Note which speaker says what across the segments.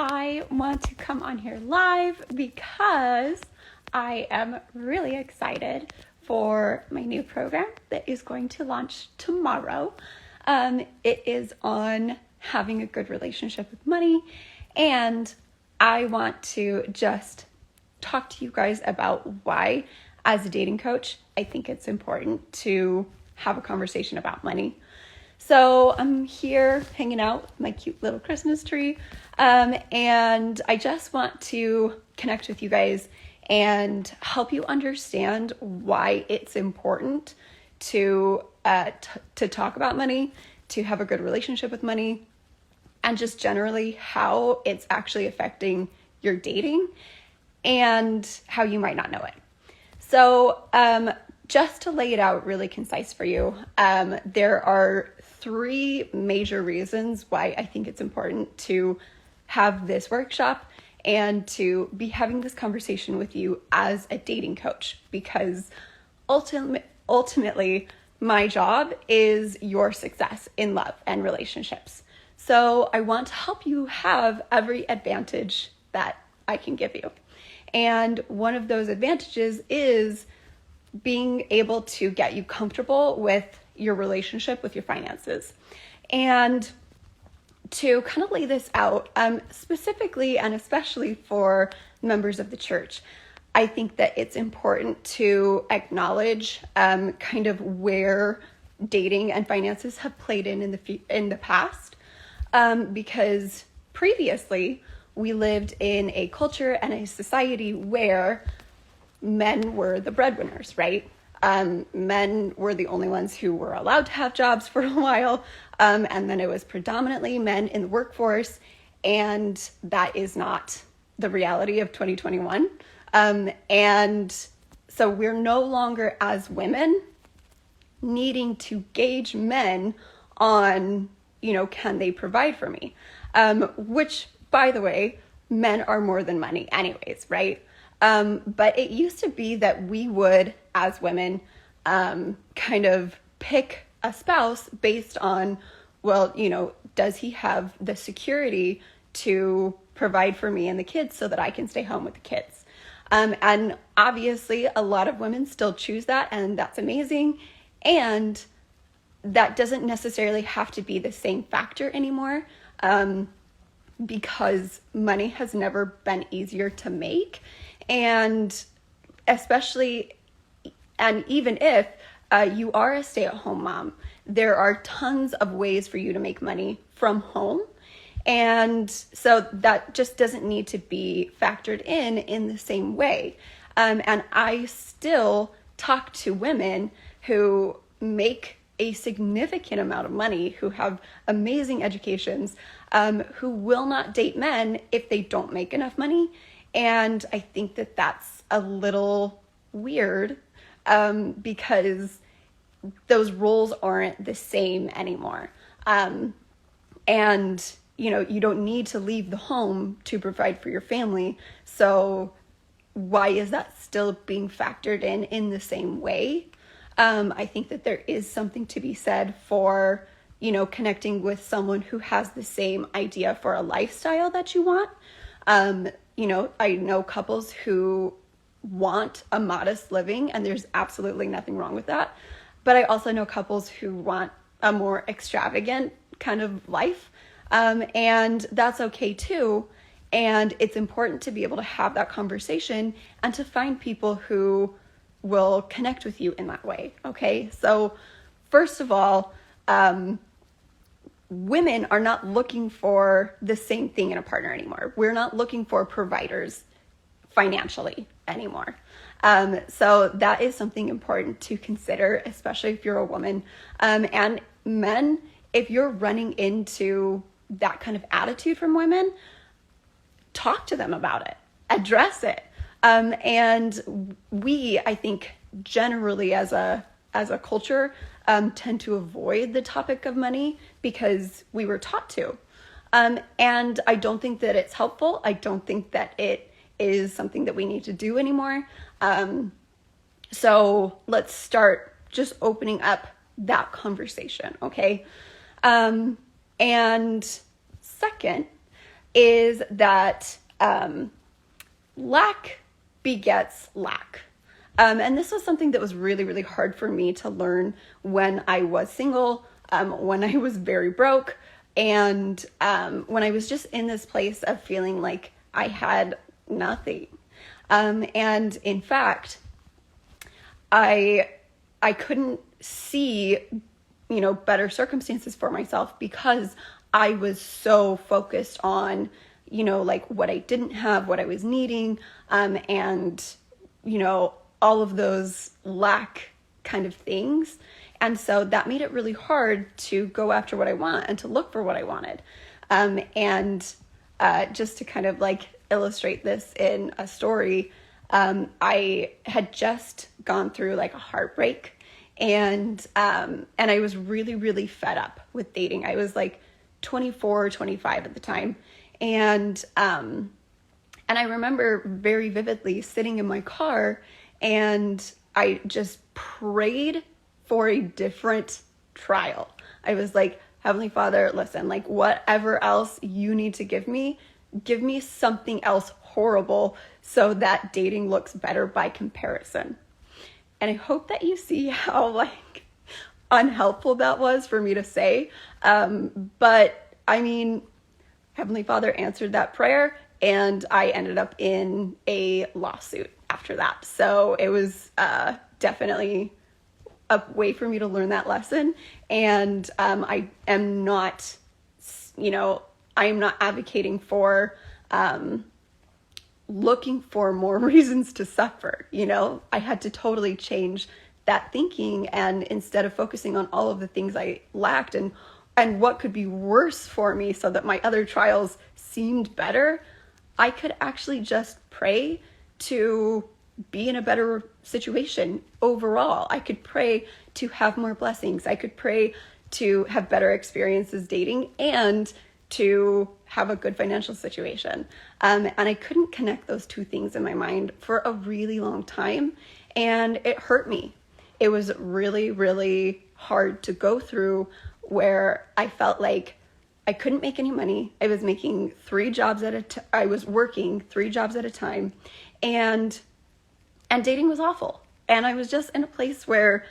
Speaker 1: I want to come on here live because I am really excited for my new program that is going to launch tomorrow. It is on having a good relationship with money, and I want to just talk to you guys about why, as a dating coach, I think it's important to have a conversation about money. So I'm here hanging out with my cute little Christmas tree, and I just want to connect with you guys and help you understand why it's important to talk about money, to have a good relationship with money, and just generally how it's actually affecting your dating and how you might not know it. So just to lay it out really concise for you, there are 3 major reasons why I think it's important to have this workshop and to be having this conversation with you as a dating coach, because ultimately my job is your success in love and relationships. So I want to help you have every advantage that I can give you. And one of those advantages is being able to get you comfortable with your relationship with your finances. And to kind of lay this out, specifically and especially for members of the church, I think that it's important to acknowledge kind of where dating and finances have played in the past, because previously we lived in a culture and a society where men were the breadwinners, right? Men were the only ones who were allowed to have jobs for a while. And then it was predominantly men in the workforce. And that is not the reality of 2021. And so we're no longer, as women, needing to gauge men on, can they provide for me? Which, by the way, men are more than money anyways, right? But it used to be that we would, as women, kind of pick a spouse based on, well, does he have the security to provide for me and the kids so that I can stay home with the kids? And obviously a lot of women still choose that, and that's amazing. And that doesn't necessarily have to be the same factor anymore, because money has never been easier to make. And especially, and even if you are a stay-at-home mom, there are tons of ways for you to make money from home. And so that just doesn't need to be factored in the same way. And I still talk to women who make a significant amount of money, who have amazing educations, who will not date men if they don't make enough money. And I think that that's a little weird, because those roles aren't the same anymore. And, you don't need to leave the home to provide for your family. So why is that still being factored in the same way? I think that there is something to be said for, connecting with someone who has the same idea for a lifestyle that you want. I know couples who want a modest living, and there's absolutely nothing wrong with that. But I also know couples who want a more extravagant kind of life, and that's okay too. And it's important to be able to have that conversation and to find people who will connect with you in that way. Okay, so first of all, women are not looking for the same thing in a partner anymore. We're not looking for providers financially anymore. So that is something important to consider, especially if you're a woman. And men, if you're running into that kind of attitude from women, talk to them about it, address it. And we, I think, generally as a culture, tend to avoid the topic of money because we were taught to. And I don't think that it's helpful. I don't think that it is something that we need to do anymore. So let's start just opening up that conversation, okay? And second, is that lack begets lack. And this was something that was really, really hard for me to learn when I was single, when I was very broke, and when I was just in this place of feeling like I had nothing. And in fact, I couldn't see, better circumstances for myself because I was so focused on, like what I didn't have, what I was needing, and, all of those lack kind of things. And so that made it really hard to go after what I want and to look for what I wanted. And just to kind of like illustrate this in a story, I had just gone through like a heartbreak, and I was really, really fed up with dating. I was like 24, 25 at the time. And I remember very vividly sitting in my car, and I just prayed for a different trial. I was like, Heavenly Father, listen, like whatever else you need to give me something else horrible so that dating looks better by comparison. And I hope that you see how like unhelpful that was for me to say. But I mean, Heavenly Father answered that prayer, and I ended up in a lawsuit after that. So it was definitely a way for me to learn that lesson. And I am not, I am not advocating for looking for more reasons to suffer. I had to totally change that thinking, and instead of focusing on all of the things I lacked and what could be worse for me so that my other trials seemed better, I could actually just pray to be in a better situation overall. I could pray to have more blessings. I could pray to have better experiences dating and to have a good financial situation. And I couldn't connect those two things in my mind for a really long time, and it hurt me. It was really, really hard to go through, where I felt like I couldn't make any money. I was making I was working 3 jobs at a time, and dating was awful. And I was just in a place where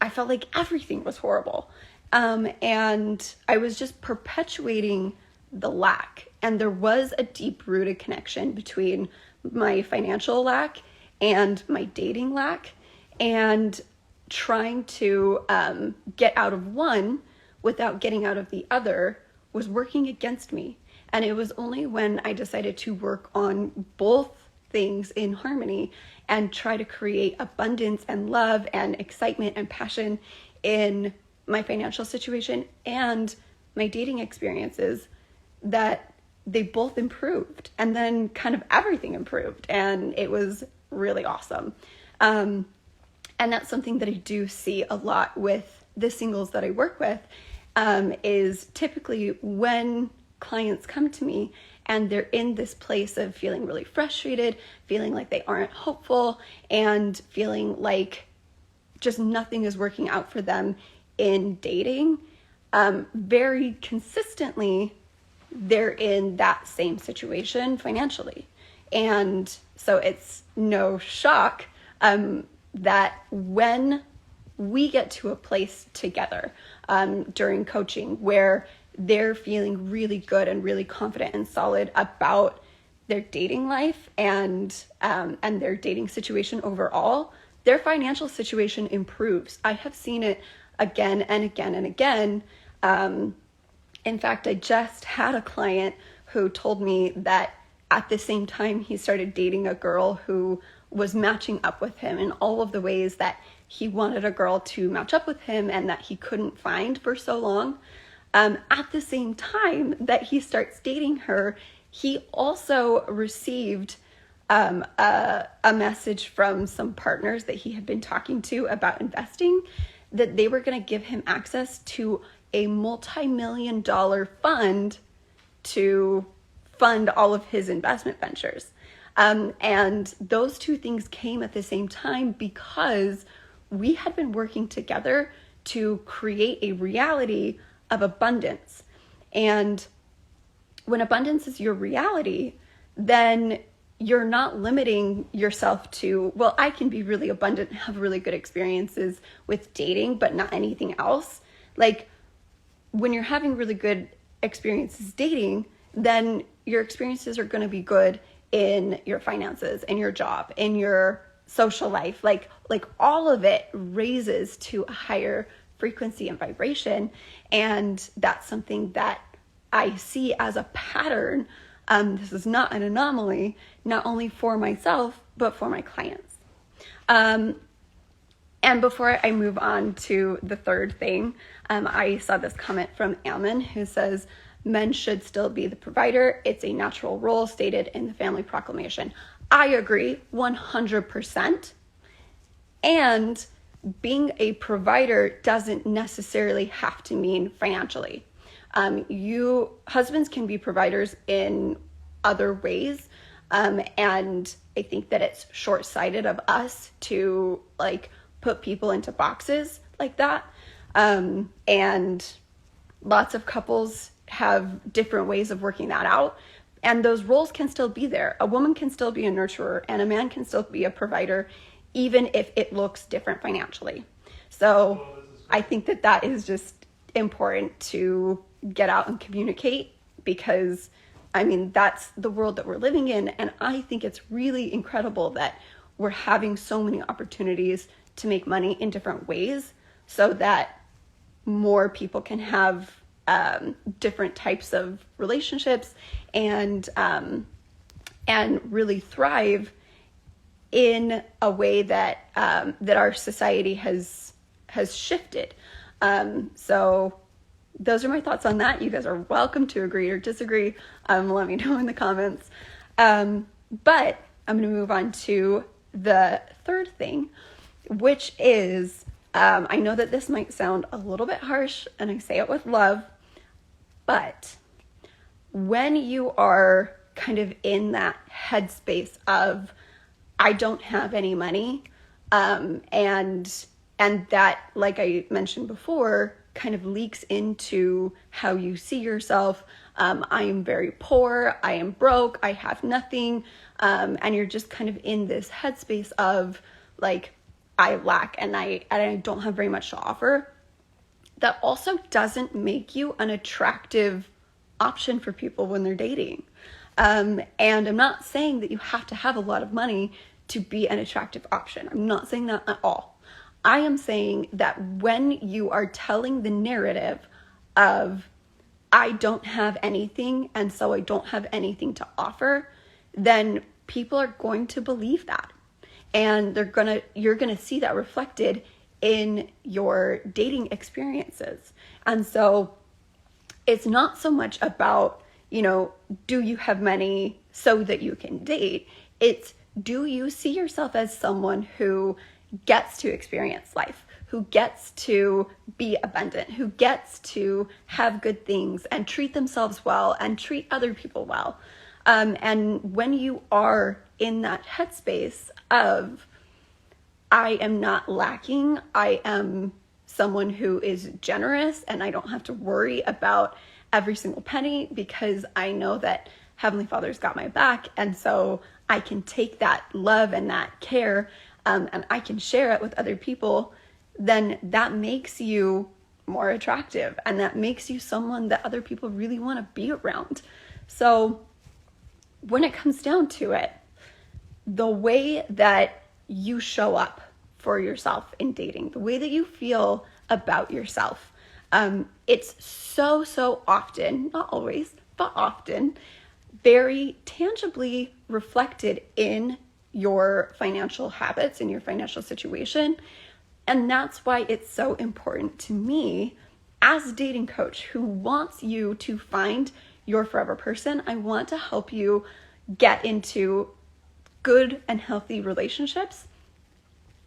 Speaker 1: I felt like everything was horrible. And I was just perpetuating the lack. And there was a deep-rooted connection between my financial lack and my dating lack. And trying to get out of one without getting out of the other was working against me. And it was only when I decided to work on both things in harmony and try to create abundance and love and excitement and passion in my financial situation and my dating experiences that they both improved, and then kind of everything improved, and it was really awesome. And that's something that I do see a lot with the singles that I work with, is typically when clients come to me and they're in this place of feeling really frustrated, feeling like they aren't hopeful, and feeling like just nothing is working out for them in dating, very consistently, they're in that same situation financially. And so it's no shock that when we get to a place together during coaching where they're feeling really good and really confident and solid about their dating life and their dating situation overall, their financial situation improves. I have seen it again and again and again. In fact, I just had a client who told me that at the same time he started dating a girl who was matching up with him in all of the ways that he wanted a girl to match up with him and that he couldn't find for so long. At the same time that he starts dating her, he also received a message from some partners that he had been talking to about investing, that they were going to give him access to a multi-million-dollar fund to fund all of his investment ventures. And those two things came at the same time because we had been working together to create a reality of abundance. And when abundance is your reality, then you're not limiting yourself to, well, I can be really abundant and have really good experiences with dating, but not anything else. Like, when you're having really good experiences dating, then your experiences are going to be good in your finances, in your job, in your social life. Like all of it raises to a higher frequency and vibration. And that's something that I see as a pattern. This is not an anomaly, not only for myself, but for my clients. And before I move on to the third thing, I saw this comment from Ammon who says, men should still be the provider. It's a natural role stated in the family proclamation. I agree 100%. And being a provider doesn't necessarily have to mean financially. Husbands can be providers in other ways. And I think that it's short-sighted of us to put people into boxes like that. And lots of couples have different ways of working that out. And those roles can still be there. A woman can still be a nurturer and a man can still be a provider, even if it looks different financially. So I think that is just important to get out and communicate, because that's the world that we're living in. And I think it's really incredible that we're having so many opportunities to make money in different ways so that more people can have different types of relationships and really thrive in a way that our society has shifted. So those are my thoughts on that. You guys are welcome to agree or disagree. Let me know in the comments. But I'm going to move on to the third thing, which is, I know that this might sound a little bit harsh, and I say it with love, but when you are kind of in that headspace of, I don't have any money, and that, like I mentioned before, kind of leaks into how you see yourself. I am very poor, I am broke, I have nothing, and you're just kind of in this headspace of I lack and I don't have very much to offer. That also doesn't make you an attractive option for people when they're dating. And I'm not saying that you have to have a lot of money to be an attractive option. I'm not saying that at all. I am saying that when you are telling the narrative of, I don't have anything and so I don't have anything to offer, then people are going to believe that. And you're gonna see that reflected in your dating experiences. And so it's not so much about, do you have money so that you can date? It's, do you see yourself as someone who gets to experience life, who gets to be abundant, who gets to have good things and treat themselves well and treat other people well? And when you are in that headspace of, I am not lacking, I am someone who is generous and I don't have to worry about every single penny because I know that Heavenly Father's got my back, and so I can take that love and that care and I can share it with other people, then that makes you more attractive and that makes you someone that other people really want to be around. So when it comes down to it, the way that you show up for yourself in dating, the way that you feel about yourself, it's so often, not always, but often, very tangibly reflected in your financial habits, in your financial situation. And that's why it's so important to me as a dating coach who wants you to find your forever person. I want to help you get into good and healthy relationships.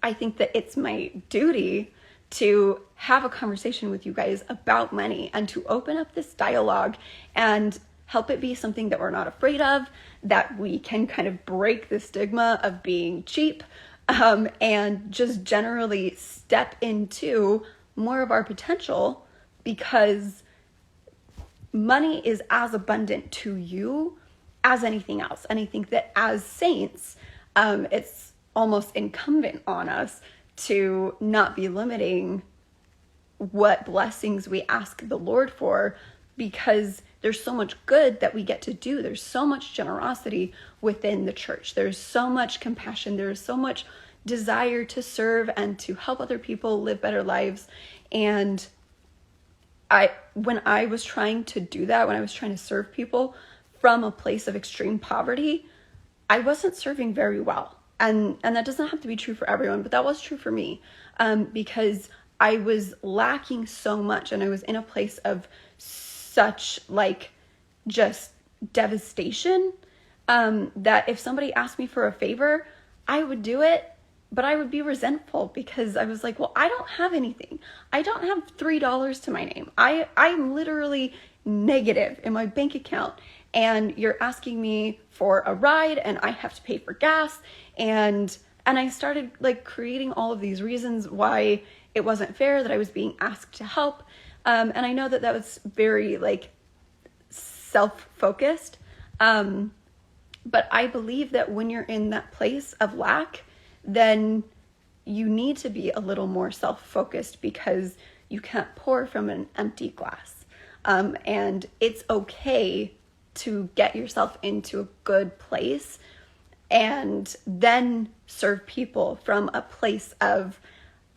Speaker 1: I think that it's my duty to have a conversation with you guys about money and to open up this dialogue and help it be something that we're not afraid of, that we can kind of break the stigma of being cheap, and just generally step into more of our potential, because money is as abundant to you as anything else. And I think that as saints, it's almost incumbent on us to not be limiting what blessings we ask the Lord for, because there's so much good that we get to do. There's so much generosity within the church. There's so much compassion. There's so much desire to serve and to help other people live better lives. And when I was trying to do that, when I was trying to serve people from a place of extreme poverty, I wasn't serving very well. And that doesn't have to be true for everyone, but that was true for me, because I was lacking so much, and I was in a place of such just devastation, that if somebody asked me for a favor, I would do it, but I would be resentful because I was like, well, I don't have anything. I don't have $3 to my name. I'm literally negative in my bank account, and you're asking me for a ride and I have to pay for gas. And I started creating all of these reasons why it wasn't fair that I was being asked to help. And I know that was very self-focused. But I believe that when you're in that place of lack, then you need to be a little more self-focused, because you can't pour from an empty glass. And it's okay to get yourself into a good place and then serve people from a place of,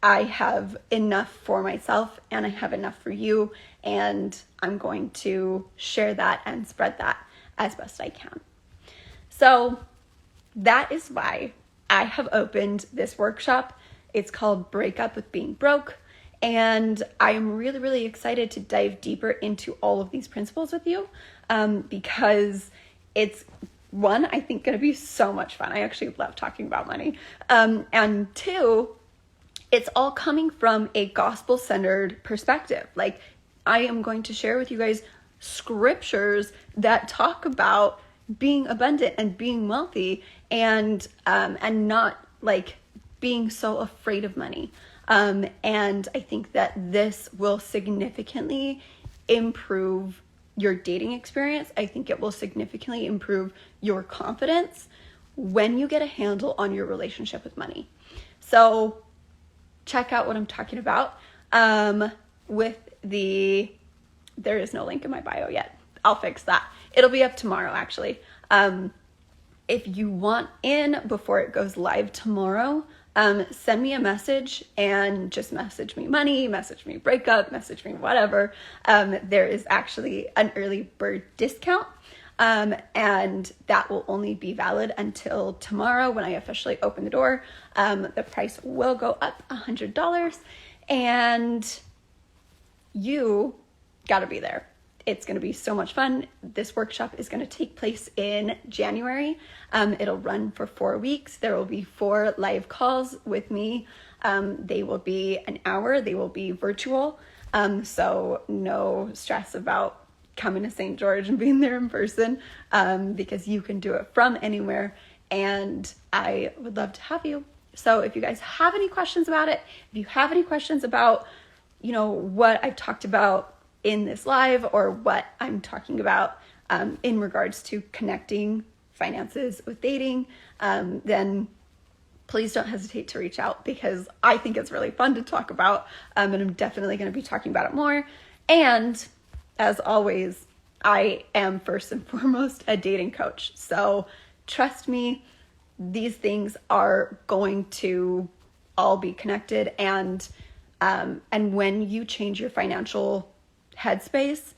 Speaker 1: I have enough for myself and I have enough for you, and I'm going to share that and spread that as best I can. So that is why I have opened this workshop. It's called Break Up with Being Broke. And I'm really, really excited to dive deeper into all of these principles with you, because it's, one, I think going to be so much fun. I actually love talking about money. And two, it's all coming from a gospel-centered perspective. I am going to share with you guys scriptures that talk about being abundant and being wealthy, and not being so afraid of money. And I think that this will significantly improve your dating experience. I think it will significantly improve your confidence when you get a handle on your relationship with money. So check out what I'm talking about. There is no link in my bio yet. I'll fix that. It'll be up tomorrow, actually. If you want in before it goes live tomorrow, send me a message and just message me money, message me breakup, message me whatever. There is actually an early bird discount, and that will only be valid until tomorrow when I officially open the door. The price will go up $100, and you gotta be there. It's going to be so much fun. This workshop is going to take place in January. It'll run for 4 weeks. There will be 4 live calls with me. They will be an hour. They will be virtual. So no stress about coming to St. George and being there in person, because you can do it from anywhere. And I would love to have you. So if you guys have any questions about it, if you have any questions about, what I've talked about in this live, or what I'm talking about in regards to connecting finances with dating, then please don't hesitate to reach out, because I think it's really fun to talk about, and I'm definitely going to be talking about it more. And as always, I am first and foremost a dating coach. So trust me, these things are going to all be connected. And when you change your financial headspace,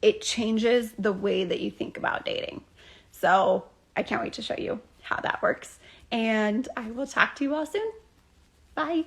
Speaker 1: it changes the way that you think about dating. So I can't wait to show you how that works. And I will talk to you all soon. Bye.